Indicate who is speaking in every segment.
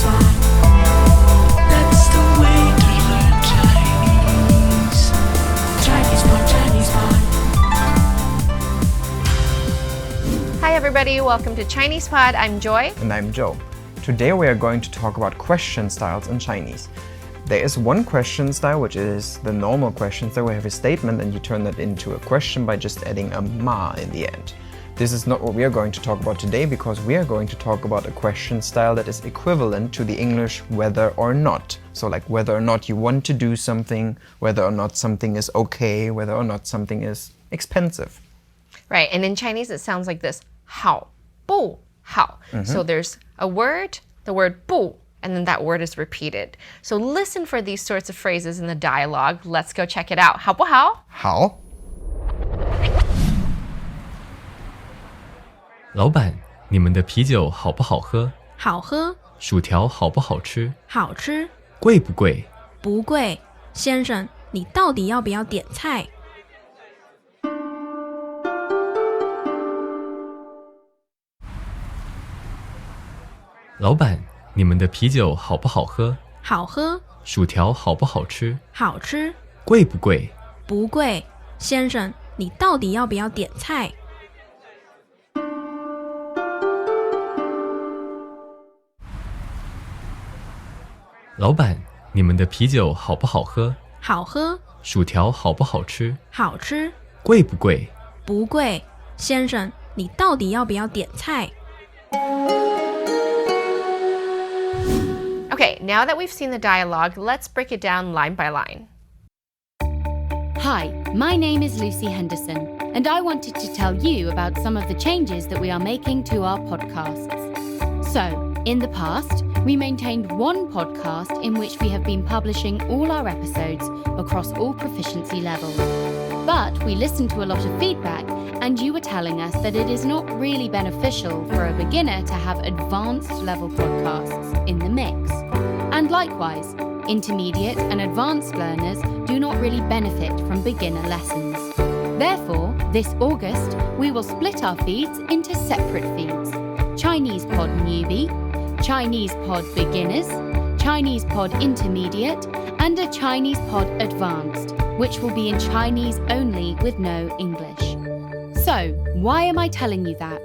Speaker 1: pot. That's the way to learn Chinese. Chinese pot, Chinese pot.
Speaker 2: Hi everybody, welcome to Chinese Pod. I'm Joy.
Speaker 3: And I'm Joe. Today we are going to talk about question styles in Chinese. There is one question style, which is the normal question style. We have a statement and you turn that into a question by just adding a ma in the end. This is not what we are going to talk about today because we are going to talk about a question style that is equivalent to the English whether or not. So like whether or not you want to do something, whether or not something is okay, whether or not something is expensive.
Speaker 2: Right, and in Chinese it sounds like this, 好,不好. So there's a word, the word 不, and then that word is repeated. So listen for these sorts of phrases in the dialogue. Let's go check it out. 好不好?
Speaker 3: 好。
Speaker 4: 老板，你们的啤酒好不好喝？
Speaker 5: 好喝，
Speaker 4: 薯条好不好吃？
Speaker 5: 好吃，
Speaker 4: 贵不贵？
Speaker 5: 不贵。先生，你到底要不要点菜？
Speaker 4: 老板，你们的啤酒好不好喝？
Speaker 5: 好喝，
Speaker 4: 薯条好不好吃？
Speaker 5: 好吃，
Speaker 4: 贵不贵？
Speaker 5: 不贵。先生，你到底要不要点菜？
Speaker 4: 老板，你们的啤酒好不好喝？
Speaker 5: 好喝，
Speaker 4: 薯条好不好吃？
Speaker 5: 好吃，
Speaker 4: 贵不贵？
Speaker 5: 不贵。先生，你到底要不要点菜？
Speaker 2: Okay, now that we've seen the dialogue, let's break it down line by line.
Speaker 6: Hi, my name is Lucy Henderson, and I wanted to tell you about some of the changes that we are making to our podcasts. So, in the past, we maintained one podcast in which we have been publishing all our episodes across all proficiency levels. But we listened to a lot of feedback, and you were telling us that it is not really beneficial for a beginner to have advanced level podcasts in the mix. And likewise, intermediate and advanced learners do not really benefit from beginner lessons. Therefore, this August, we will split our feeds into separate feeds: Chinese Pod Newbie, Chinese Pod Beginners, Chinese Pod Intermediate, and a Chinese Pod Advanced, which will be in Chinese only with no English. So, why am I telling you that?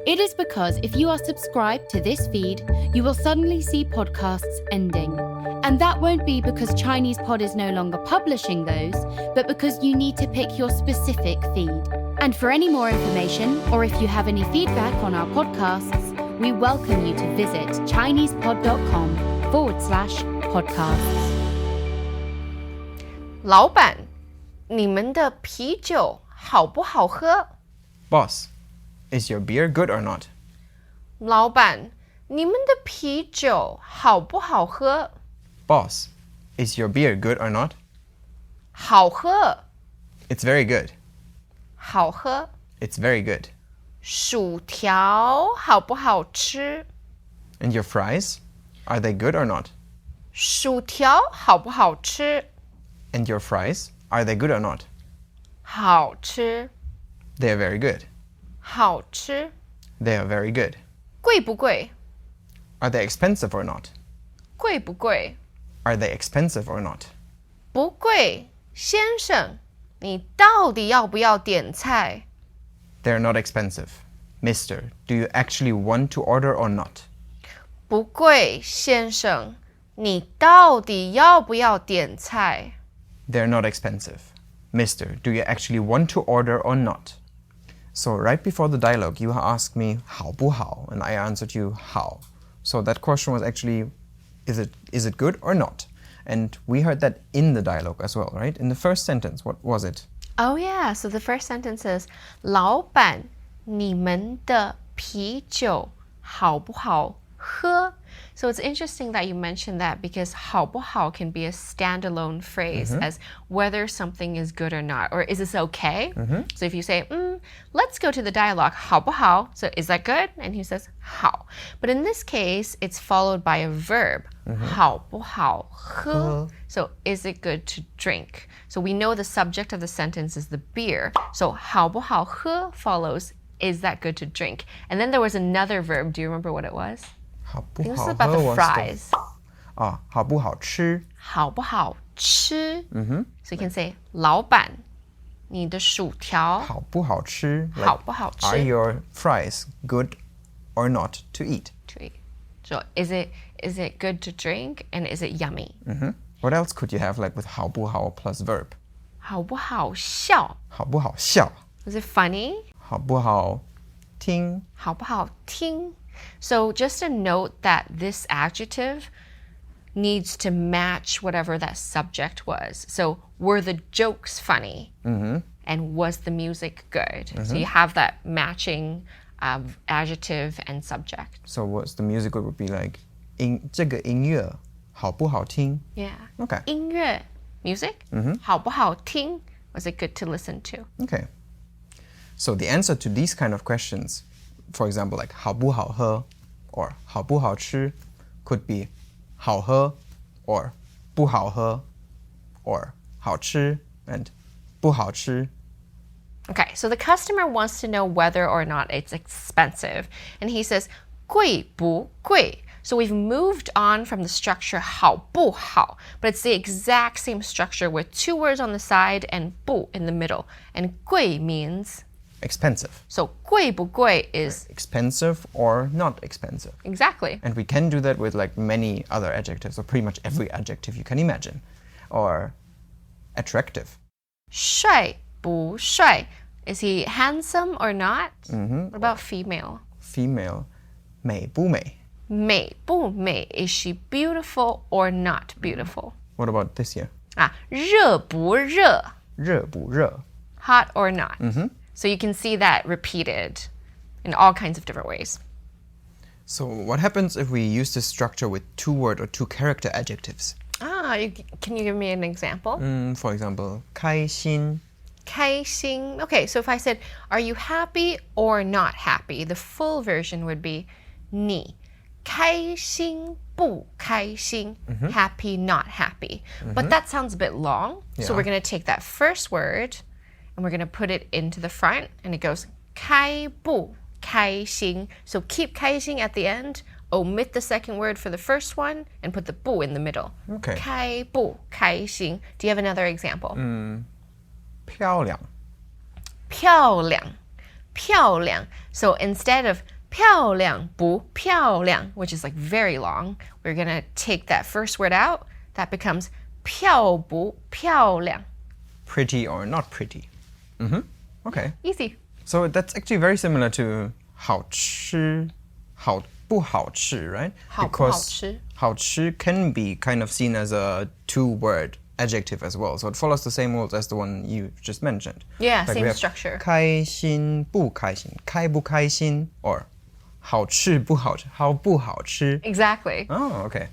Speaker 6: It is because if you are subscribed to this feed, you will suddenly see podcasts ending. And that won't be because Chinese Pod is no longer publishing those, but because you need to pick your specific feed. And for any more information, or if you have any feedback on our podcasts, we welcome you to visit ChinesePod.com/podcasts.
Speaker 2: 老板，你们的啤酒好不好喝？
Speaker 3: Boss, is your beer good or not?
Speaker 2: 老板，你们的啤酒好不好喝？
Speaker 3: Boss, is your beer good or not?
Speaker 2: 好喝，
Speaker 3: It's very good.
Speaker 2: 好喝。
Speaker 3: It's very good.
Speaker 2: 薯条好不好吃？
Speaker 3: And your fries? Are they good or not?
Speaker 2: 薯条好不好吃？
Speaker 3: And your fries? Are they good or not?
Speaker 2: 好吃，
Speaker 3: They are very good.
Speaker 2: 好吃。
Speaker 3: They are very good.
Speaker 2: 贵不贵？
Speaker 3: Are they expensive or not?
Speaker 2: 贵不贵？
Speaker 3: Are they expensive or not?
Speaker 2: 不贵，先生，你到底要不要点菜？
Speaker 3: They're not expensive. Mister, do you actually want to order or not?
Speaker 2: 不贵，先生，你到底要不要点菜？
Speaker 3: They're not expensive. Mister, do you actually want to order or not? So right before the dialogue, you asked me 好不好, and I answered you 好. So that question was actually, is it good or not? And we heard that in the dialogue as well, right? In the first sentence, what was it?
Speaker 2: Oh yeah, so the first sentence is 老板，你们的啤酒好不好喝？ So it's interesting that you mentioned that because 好不好 can be a standalone phrase as whether something is good or not, or is this okay? So if you say, let's go to the dialogue, 好不好? So is that good? And he says 好. But in this case, it's followed by a verb, 好不好喝? So is it good to drink? So we know the subject of the sentence is the beer. So 好不好喝 follows, is that good to drink? And then there was another verb. Do you remember what it was?
Speaker 3: 好
Speaker 2: I
Speaker 3: 不
Speaker 2: think this
Speaker 3: 好
Speaker 2: is about
Speaker 3: 喝
Speaker 2: the
Speaker 3: was
Speaker 2: fries.
Speaker 3: 好不好吃
Speaker 2: 好不好吃? So you can say 老板你的薯条
Speaker 3: 好不好吃
Speaker 2: 好不好吃
Speaker 3: Are your fries good or not to eat?
Speaker 2: to eat. So is it good to drink and is it yummy?
Speaker 3: What else could you have like with 好不好 plus verb?
Speaker 2: 好不好笑?
Speaker 3: 好不好笑
Speaker 2: Is it funny?
Speaker 3: 好不好听
Speaker 2: 好不好听? So just a note that this adjective needs to match whatever that subject was. So were the jokes funny? And was the music good? So you have that matching adjective and subject.
Speaker 3: So what's the music would be like 这个音乐好不好听
Speaker 2: Yeah.
Speaker 3: Okay.
Speaker 2: 音乐 music? 好不好听? Was it good to listen to?
Speaker 3: Okay. So the answer to these kind of questions, for example, like 好不好喝 or 好不好吃 could be 好喝 or 不好喝 or 好吃 and 不好吃
Speaker 2: Okay, so the customer wants to know whether or not it's expensive. And he says, 贵不贵? So we've moved on from the structure 好不好, but it's the exact same structure with two words on the side and 不 in the middle. And 贵 means,
Speaker 3: expensive.
Speaker 2: so 贵不贵 is
Speaker 3: Expensive or not expensive.
Speaker 2: exactly.
Speaker 3: And we can do that with like many other adjectives, or pretty much every adjective you can imagine. Or attractive.
Speaker 2: 帅不帅? Is he handsome or not? What about female?
Speaker 3: Female. 美不美?
Speaker 2: 美不美? Is she beautiful or not beautiful?
Speaker 3: What about this here?
Speaker 2: 热不热?
Speaker 3: 热不热?
Speaker 2: Hot or not? So you can see that repeated in all kinds of different ways.
Speaker 3: So what happens if we use this structure with two-word or two-character adjectives?
Speaker 2: Can you give me an example?
Speaker 3: For example, 开心.
Speaker 2: 开心. Okay, so if I said, are you happy or not happy? The full version would be 你开心不开心? Happy, not happy. But that sounds a bit long. So
Speaker 3: Yeah.
Speaker 2: we're going to take that first word and we're going to put it into the front and it goes 开不开心. So keep 开心 at the end. Omit the second word for the first one and put the 不 in the middle.
Speaker 3: Okay.
Speaker 2: 开不开心. Do you have another example?
Speaker 3: 漂亮.
Speaker 2: 漂亮,漂亮. So instead of 漂亮不漂亮, which is like very long, we're going to take that first word out. That becomes 漂不漂亮.
Speaker 3: Pretty or not pretty. Okay.
Speaker 2: Easy.
Speaker 3: So that's actually very similar to 好吃,好不好吃, right?
Speaker 2: 好不好吃?
Speaker 3: Because 好吃 can be kind of seen as a two-word adjective as well. So it follows the same rules as the one you just mentioned.
Speaker 2: Yeah,
Speaker 3: we
Speaker 2: same
Speaker 3: have
Speaker 2: structure.
Speaker 3: 开心不开心,开不开心 or 好吃不好吃,好不好吃.
Speaker 2: Exactly.
Speaker 3: Oh, okay.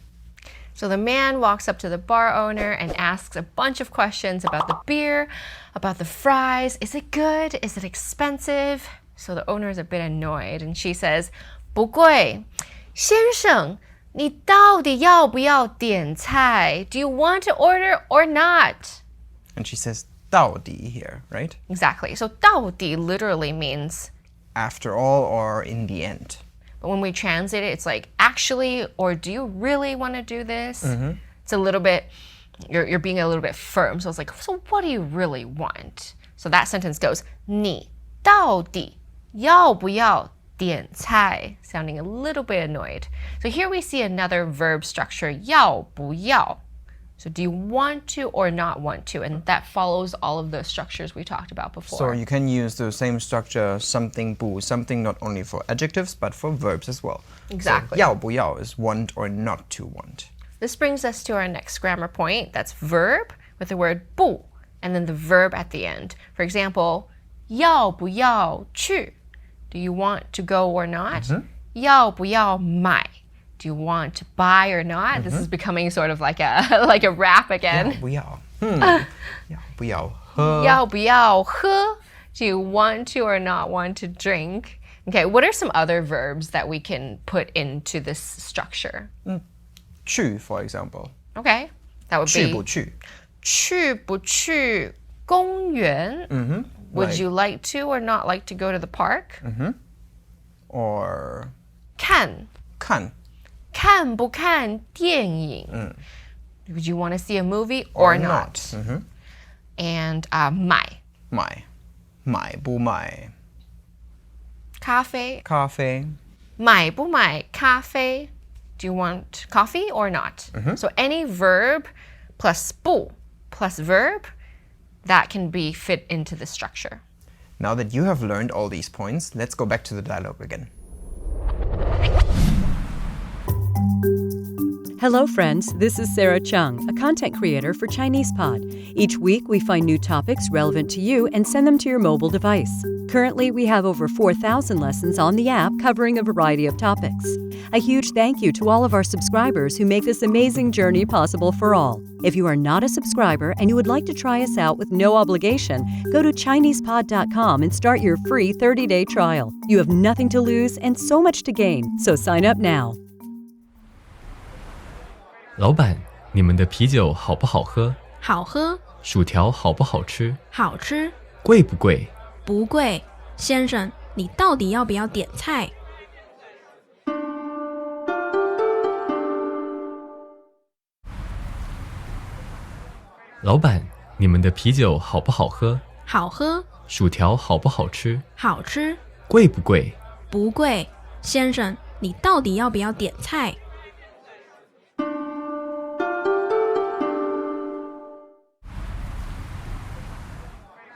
Speaker 2: So the man walks up to the bar owner and asks a bunch of questions about the beer, about the fries. Is it good? Is it expensive? So the owner is a bit annoyed and she says, 不贵. 先生,你到底要不要点菜? Do you want to order or not?
Speaker 3: And she says 到底 here, right?
Speaker 2: Exactly. So 到底 literally means,
Speaker 3: After all or in the end.
Speaker 2: but when we translate it, it's like, actually, or do you really want to do this? It's a little bit, you're being a little bit firm. So it's like, so what do you really want? So that sentence goes, 你到底要不要点菜? Sounding a little bit annoyed. So here we see another verb structure, 要不要? So do you want to or not want to? And that follows all of the structures we talked about before.
Speaker 3: So you can use the same structure, something 不, something not only for adjectives but for verbs as well.
Speaker 2: Exactly.
Speaker 3: So 要不要 is want or not to want.
Speaker 2: This brings us to our next grammar point. That's verb with the word 不 and then the verb at the end. For example, 要不要去? Do you want to go or not? 要不要买? Do you want to buy or not? This is becoming sort of like a like a rap again.
Speaker 3: 要不要? 要不要喝?
Speaker 2: 要不要喝? Do you want to or not want to drink? Okay, what are some other verbs that we can put into this structure?
Speaker 3: 去, for example.
Speaker 2: Okay, that would
Speaker 3: 去
Speaker 2: be
Speaker 3: 不去?
Speaker 2: 去不去公园? Would
Speaker 3: Like-
Speaker 2: you like to or not like to go to the park?
Speaker 3: Or
Speaker 2: 看,
Speaker 3: 看.
Speaker 2: 看不看电影 Would you want to see a movie or not? And 买
Speaker 3: 买不买
Speaker 2: 咖啡
Speaker 3: 咖啡
Speaker 2: 买不买咖啡 Do you want coffee or not? So any verb plus 不 plus verb that can be fit into the structure.
Speaker 3: Now that you have learned all these points, let's go back to the dialogue again.
Speaker 7: Hello, friends. This is Sarah Chung, a content creator for Chinese Pod. Each week, we find new topics relevant to you and send them to your mobile device. Currently, we have over 4,000 lessons on the app covering a variety of topics. A huge thank you to all of our subscribers who make this amazing journey possible for all. If you are not a subscriber and you would like to try us out with no obligation, go to ChinesePod.com and start your free 30-day trial. You have nothing to lose and so much to gain, so sign up now.
Speaker 4: 老板，你们的啤酒好不好喝？
Speaker 5: 好喝，
Speaker 4: 薯条好不好吃？
Speaker 5: 好吃，
Speaker 4: 贵不贵？
Speaker 5: 不贵。先生，你到底要不要点菜？
Speaker 4: 老板，你们的啤酒好不好喝？
Speaker 5: 好喝，
Speaker 4: 薯条好不好吃？
Speaker 5: 好吃，
Speaker 4: 贵不贵？
Speaker 5: 不贵。先生，你到底要不要点菜？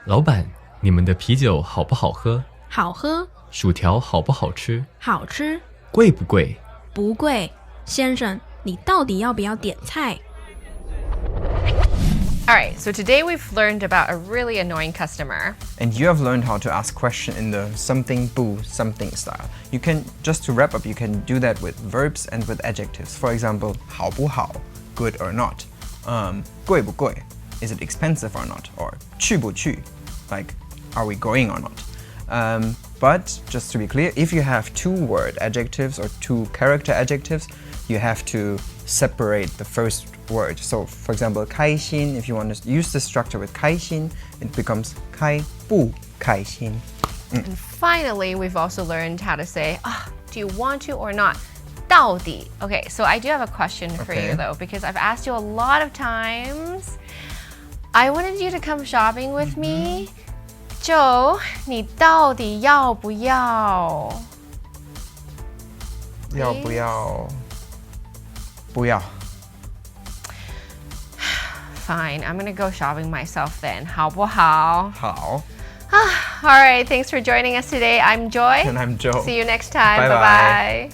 Speaker 4: 老板，你们的啤酒好不好喝？
Speaker 5: 好喝，
Speaker 4: 薯条好不好吃？
Speaker 5: 好吃，
Speaker 4: 贵不贵？
Speaker 5: 不贵。先生，你到底要不要点菜？
Speaker 2: Alright, so today we've learned about a really annoying customer.
Speaker 3: And you have learned how to ask question in the something 不 something style. You can, just to wrap up, you can do that with verbs and with adjectives. For example, 好不好 good or not. 贵不贵 is it expensive or not? Or 去不去 like are we going or not? But just to be clear, if you have two-word adjectives or two-character adjectives, you have to separate the first word. So, for example, 开心, if you want to use the structure with 开心, it becomes 开不开心.
Speaker 2: And finally, we've also learned how to say, do you want to or not? 到底. Okay, so I do have a question for you though, because I've asked you a lot of times. I wanted you to come shopping with me. Joe, 你到底要不要?
Speaker 3: 要不要? 不要.
Speaker 2: Fine, I'm gonna go shopping myself then. 好不好?
Speaker 3: 好.
Speaker 2: All right, thanks for joining us today. I'm Joy.
Speaker 3: And I'm Joe.
Speaker 2: See you next time.
Speaker 3: Bye-bye.
Speaker 2: Bye-bye.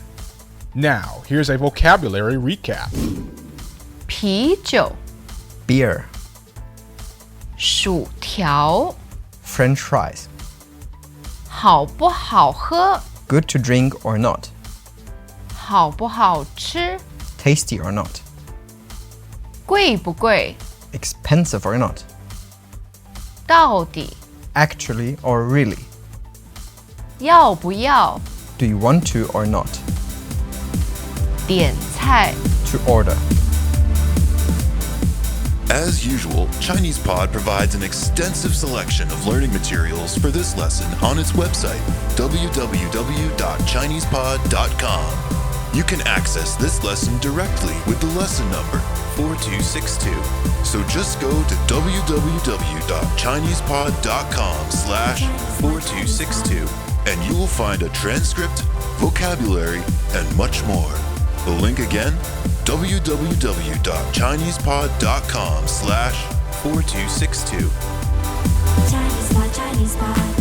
Speaker 8: Now, here's a vocabulary recap.
Speaker 2: 啤酒
Speaker 3: Beer.
Speaker 2: 薯条
Speaker 3: French fries.
Speaker 2: 好不好喝
Speaker 3: Good to drink or not.
Speaker 2: 好不好吃
Speaker 3: Tasty or not.
Speaker 2: 贵不贵
Speaker 3: Expensive or not.
Speaker 2: 到底
Speaker 3: Actually or really.
Speaker 2: 要不要
Speaker 3: Do you want to or not?
Speaker 2: 点菜
Speaker 3: To order.
Speaker 9: As usual, ChinesePod provides an extensive selection of learning materials for this lesson on its website, www.chinesepod.com. You can access this lesson directly with the lesson number 4262. So just go to www.chinesepod.com/4262 and you will find a transcript, vocabulary, and much more. The link again, www.chinesepod.com/4262.
Speaker 1: Chinese Pod, Chinese Pod.